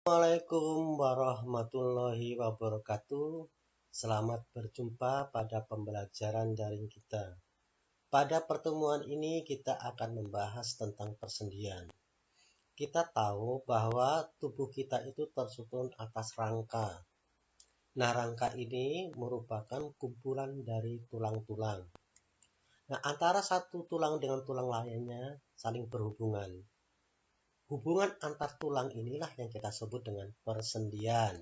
Assalamualaikum warahmatullahi wabarakatuh. Selamat berjumpa pada pembelajaran daring kita. Pada pertemuan ini kita akan membahas tentang persendian. Kita tahu bahwa tubuh kita itu tersusun atas rangka. Nah, rangka ini merupakan kumpulan dari tulang-tulang. Nah, antara satu tulang dengan tulang lainnya saling berhubungan. Hubungan antar tulang inilah yang kita sebut dengan persendian.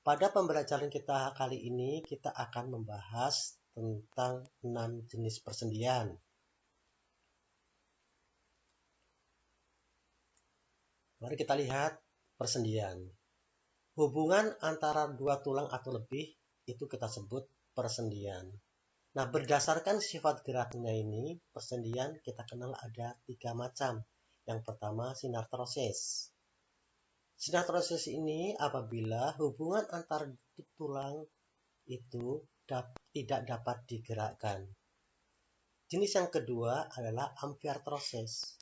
Pada pembelajaran kita kali ini, kita akan membahas tentang 6 jenis persendian. Mari kita lihat persendian. Hubungan antara dua tulang atau lebih itu kita sebut persendian. Nah, berdasarkan sifat geraknya ini, persendian kita kenal ada 3 macam. Yang pertama, sinartrosis. Sinartrosis ini apabila hubungan antar tulang itu tidak dapat digerakkan. Jenis yang kedua adalah amfiartrosis.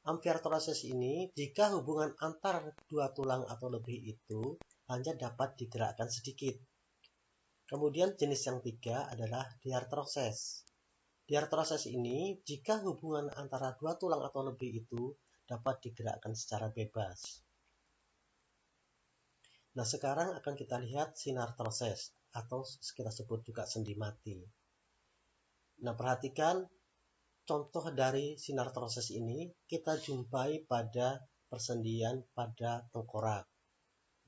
Amfiartrosis ini jika hubungan antar dua tulang atau lebih itu hanya dapat digerakkan sedikit. Kemudian jenis yang ketiga adalah diartrosis. Diartrosis ini jika hubungan antara dua tulang atau lebih itu dapat digerakkan secara bebas. Nah, sekarang akan kita lihat sinartrosis atau kita sebut juga sendi mati. Nah, perhatikan contoh dari sinartrosis ini kita jumpai pada persendian pada tengkorak.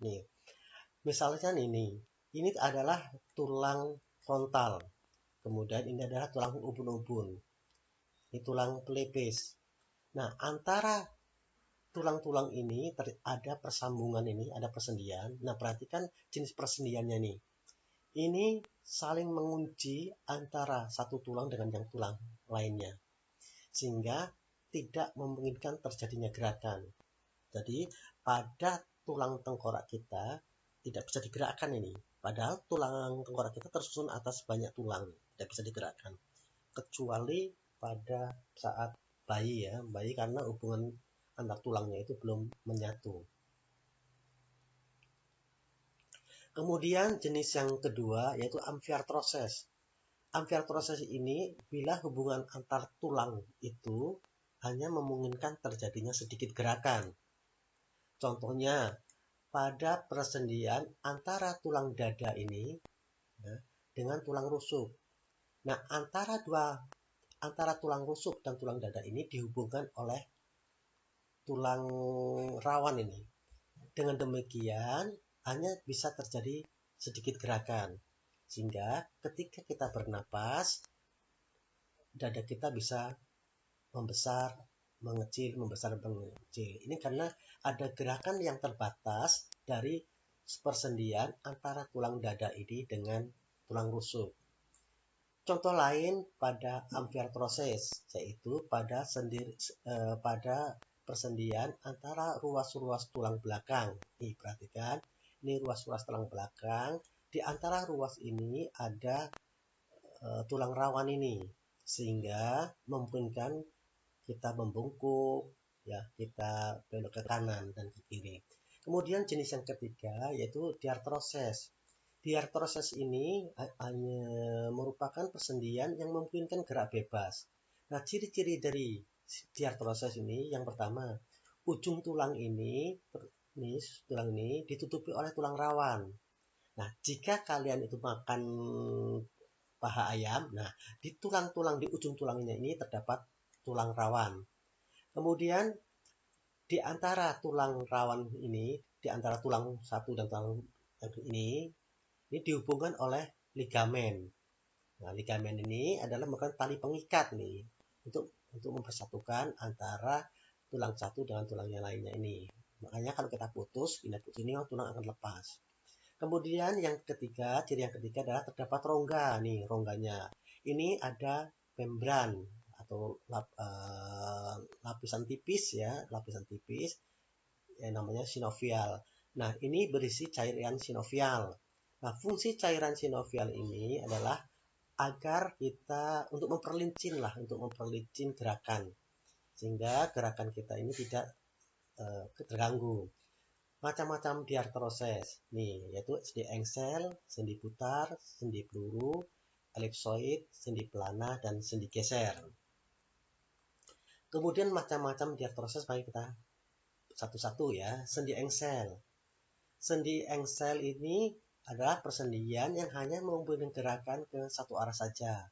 Nih, misalnya ini adalah tulang frontal. Kemudian ini adalah tulang ubun-ubun. Ini tulang pelipis. Nah, antara tulang-tulang ini ada persambungan ini, ada persendian. Nah, perhatikan jenis persendiannya nih. Ini saling mengunci antara satu tulang dengan yang tulang lainnya. Sehingga tidak memungkinkan terjadinya gerakan. Jadi, pada tulang tengkorak kita tidak bisa digerakkan ini. Padahal tulang tengkorak kita tersusun atas banyak tulang, tidak bisa digerakkan. Kecuali pada saat bayi karena hubungan antar tulangnya itu belum menyatu. Kemudian jenis yang kedua yaitu amfiartrosis. Amfiartrosis ini bila hubungan antar tulang itu hanya memungkinkan terjadinya sedikit gerakan. Contohnya pada persendian antara tulang dada ini dengan tulang rusuk. Nah, antara tulang rusuk dan tulang dada ini dihubungkan oleh tulang rawan ini. Dengan demikian hanya bisa terjadi sedikit gerakan. Sehingga ketika kita bernapas, dada kita bisa membesar, mengecil, membesar, mengecil. Ini karena ada gerakan yang terbatas dari persendian antara tulang dada ini dengan tulang rusuk. Contoh lain pada amfiartrosis, yaitu pada persendian antara ruas-ruas tulang belakang. Nih, perhatikan, ini ruas-ruas tulang belakang. Di antara ruas ini ada tulang rawan ini, sehingga memungkinkan kita membungkuk, ya, kita belok ke kanan dan ke kiri. Kemudian jenis yang ketiga yaitu diartrosis. Diartrosis ini hanya merupakan persendian yang memungkinkan gerak bebas. Nah, ciri-ciri dari diartrosis ini yang pertama, ujung tulang ini ditutupi oleh tulang rawan. Nah, jika kalian itu makan paha ayam, nah di tulang-tulang di ujung tulangnya ini terdapat tulang rawan. Kemudian di antara tulang rawan ini, di antara tulang satu dan tulang ini dihubungkan oleh ligamen. Nah, ligamen ini adalah merupakan tali pengikat nih untuk mempersatukan antara tulang satu dengan tulang yang lainnya ini. Makanya kalau kita putus ini tulang akan lepas. Kemudian ciri yang ketiga adalah terdapat rongga nih, rongganya. Ini ada membran atau lapisan tipis yang namanya sinovial. Nah, ini berisi cairan sinovial. Nah, fungsi cairan sinovial ini adalah agar kita untuk memperlicin gerakan, sehingga gerakan kita ini tidak terganggu. macam-macam diartroses nih, yaitu sendi engsel, sendi putar, sendi peluru, elipsoid, sendi pelana, dan sendi geser. Kemudian macam-macam diartroses, mari kita satu-satu ya. Sendi engsel. Sendi engsel ini adalah persendian yang hanya mempunyai gerakan ke satu arah saja.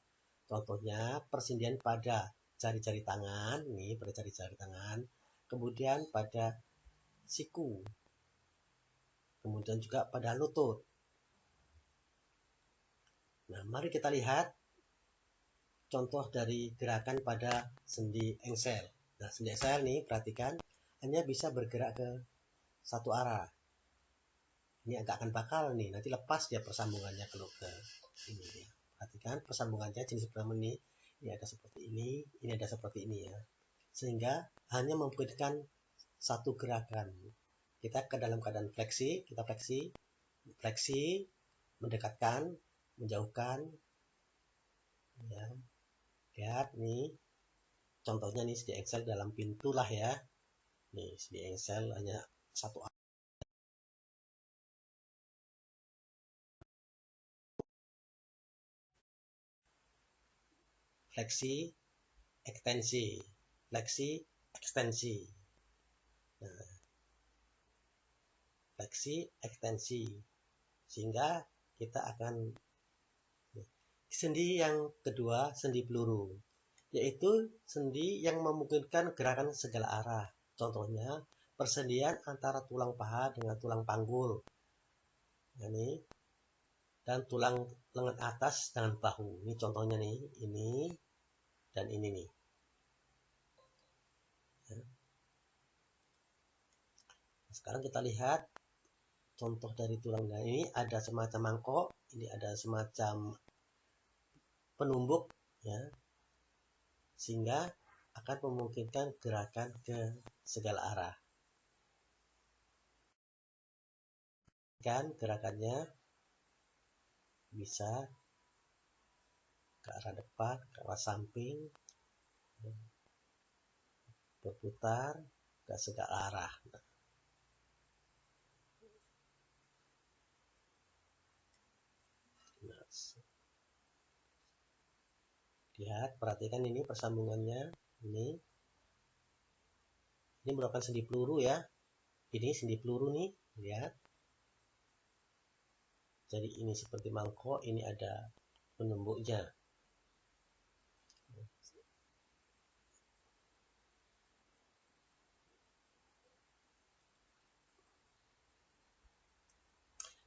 Contohnya persendian pada jari-jari tangan, nih pada jari-jari tangan, kemudian pada siku, kemudian juga pada lutut. Nah, mari kita lihat contoh dari gerakan pada sendi engsel. Nah, sendi engsel nih, perhatikan, hanya bisa bergerak ke satu arah. Ini agak akan bakal nih, nanti lepas dia persambungannya kalau ke ini ya. Perhatikan persambungannya jenis pertama ini ada seperti ini ada seperti ini ya. Sehingga hanya memberikan satu gerakan. Kita ke dalam keadaan fleksi, kita fleksi, mendekatkan, menjauhkan. Ya. Lihat nih, contohnya nih sendi engsel dalam pintu lah ya. Nih sendi engsel hanya satu arah. Fleksi, ekstensi, fleksi, ekstensi. Nah, fleksi, ekstensi, sehingga kita akan sendi yang kedua, sendi peluru, yaitu sendi yang memungkinkan gerakan segala arah. Contohnya persendian antara tulang paha dengan tulang panggul, ini, dan tulang lengan atas dengan bahu. Ini contohnya nih, ini dan ini nih. Sekarang kita lihat contoh dari tulang. Nah, ini ada semacam mangkok, ini ada semacam penumbuk ya, sehingga akan memungkinkan gerakan ke segala arah. Kan gerakannya bisa ke arah depan, ke arah samping, berputar ke segala arah. Lihat, perhatikan ini persambungannya. Ini merupakan sendi peluru ya. Ini sendi peluru nih, lihat. Jadi ini seperti mangkok, ini ada penumbuknya.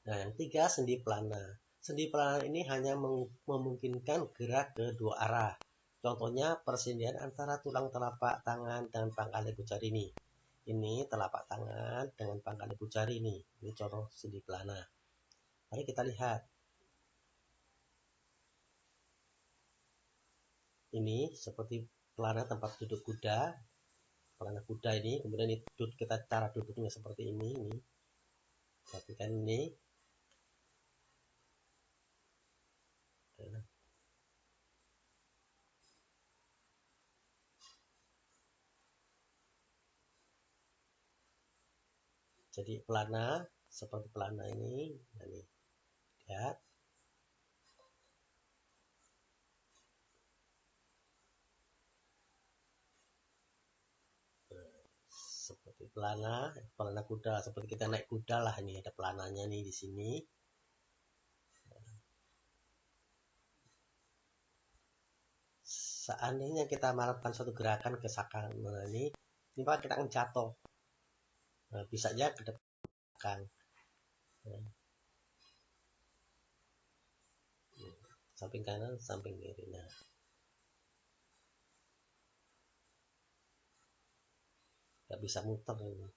Nah, yang tiga, sendi pelana. Sendi pelana ini hanya memungkinkan gerak ke dua arah. Contohnya persendian antara tulang telapak tangan dan pangkal ibu jari ini. Ini telapak tangan dengan pangkal ibu jari ini. Ini contoh sendi pelana. Mari kita lihat. Ini seperti pelana tempat duduk kuda. Pelana kuda ini, kemudian kita cara duduknya seperti ini. Perhatikan ini. Jadi pelana seperti pelana ini, lihat. Seperti pelana kuda, seperti kita naik kuda lah, ini ada pelananya nih di sini. Seandainya kita melakukan suatu gerakan ke kanan ini Pak kita akan jatuh. Nah, bisa aja ke depan. Samping kanan, samping kiri. Nah, nggak bisa muter ini.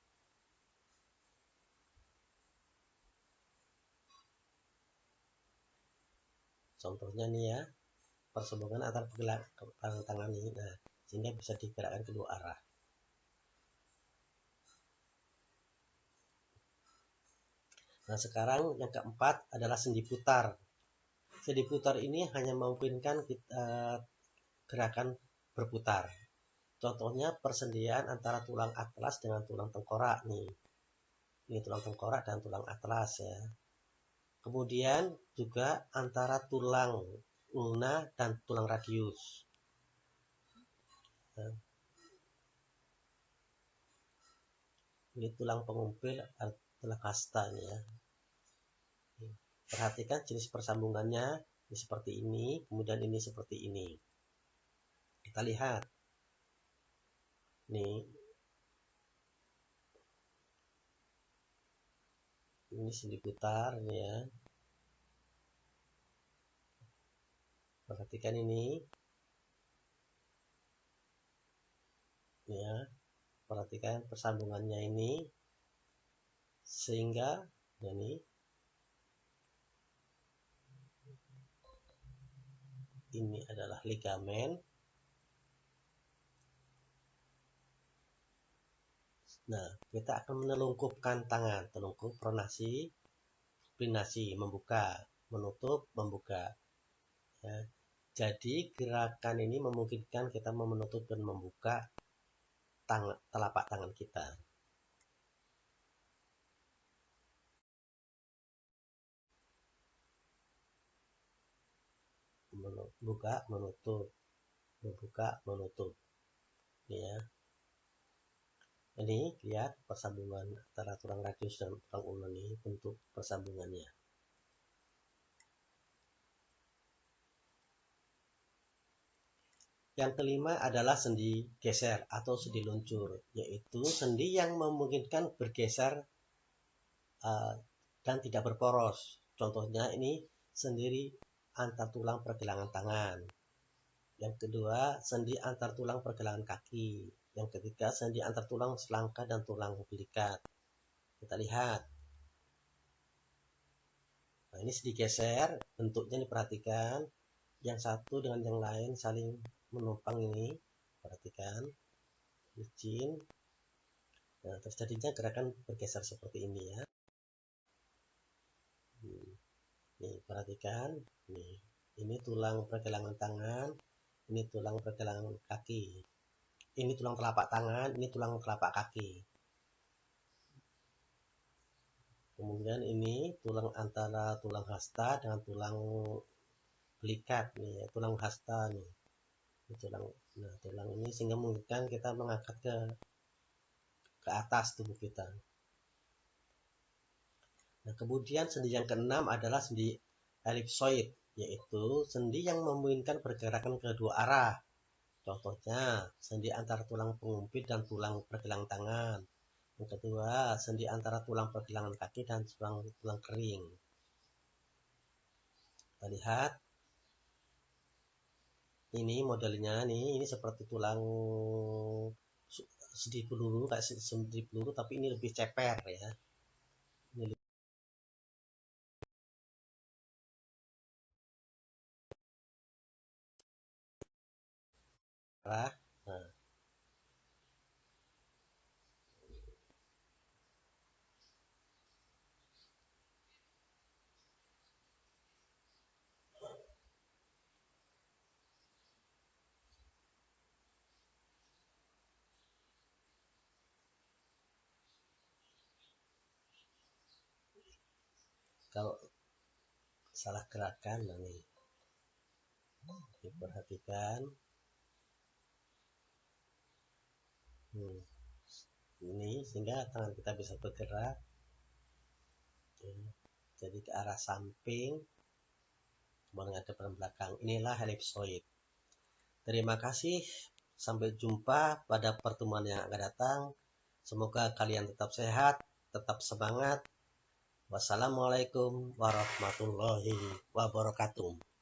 Contohnya nih ya, persambungan antara pergelangan tangan ini. Nah, sehingga bisa digerakkan kedua arah. Nah, sekarang yang keempat adalah sendi putar. Sendi putar ini hanya memungkinkan kita gerakan berputar. Contohnya persendian antara tulang atlas dengan tulang tengkorak nih. Ini tulang tengkorak dan tulang atlas ya. Kemudian juga antara tulang ulna dan tulang radius. Nah, ini tulang pengumpil, tulang hasta ini ya. Perhatikan jenis persambungannya, ini seperti ini, kemudian ini seperti ini. Kita lihat. Nih. Ini sendi putar ini ya. Perhatikan ini. Ya. Perhatikan persambungannya ini. Sehingga ini adalah ligamen. Nah, kita akan menelungkupkan tangan, telungkup, pronasi, supinasi, membuka, menutup, membuka. Ya. Jadi gerakan ini memungkinkan kita menutup dan membuka telapak tangan kita. Buka, menutup, membuka, menutup. Ini ya. Ini lihat persambungan antara tulang radius dan tulang ulna ini, bentuk persambungannya. Yang kelima adalah sendi geser atau sendi luncur, yaitu sendi yang memungkinkan bergeser dan tidak berporos. Contohnya ini sendi antar tulang pergelangan tangan. Yang kedua, sendi antar tulang pergelangan kaki. Yang ketiga, sendi antar tulang selangka dan tulang belikat. Kita lihat. Nah, ini sendi geser, bentuknya diperhatikan. Yang satu dengan yang lain saling menumpang ini. Perhatikan. Licin. Nah, terus jadinya gerakan bergeser seperti ini ya. Nih, perhatikan. Nih, ini tulang pergelangan tangan. Ini tulang pergelangan kaki. Ini tulang telapak tangan, ini tulang telapak kaki. Kemudian ini tulang antara tulang hasta dengan tulang belikat nih, tulang hasta nih. Ini tulang ini sehingga memungkinkan kita mengangkat ke atas tubuh kita. Nah, kemudian sendi yang keenam adalah sendi elipsoid, yaitu sendi yang memungkinkan pergerakan kedua arah. Contohnya, sendi antara tulang pengumpit dan tulang pergelangan tangan. Yang kedua, sendi antara tulang pergelangan kaki dan tulang kering. Kita lihat. Ini modelnya nih, ini seperti tulang sendi peluru, kayak sendi peluru, tapi ini lebih ceper ya. Ini lebih arah. Nah. Kalau salah gerakan, nah nih, diperhatikan. Ini sehingga tangan kita bisa bergerak. Jadi ke arah samping, menghadap ke belakang. Inilah elipsoid. Terima kasih. Sampai jumpa pada pertemuan yang akan datang. Semoga kalian tetap sehat, tetap semangat. Wassalamualaikum warahmatullahi wabarakatuh.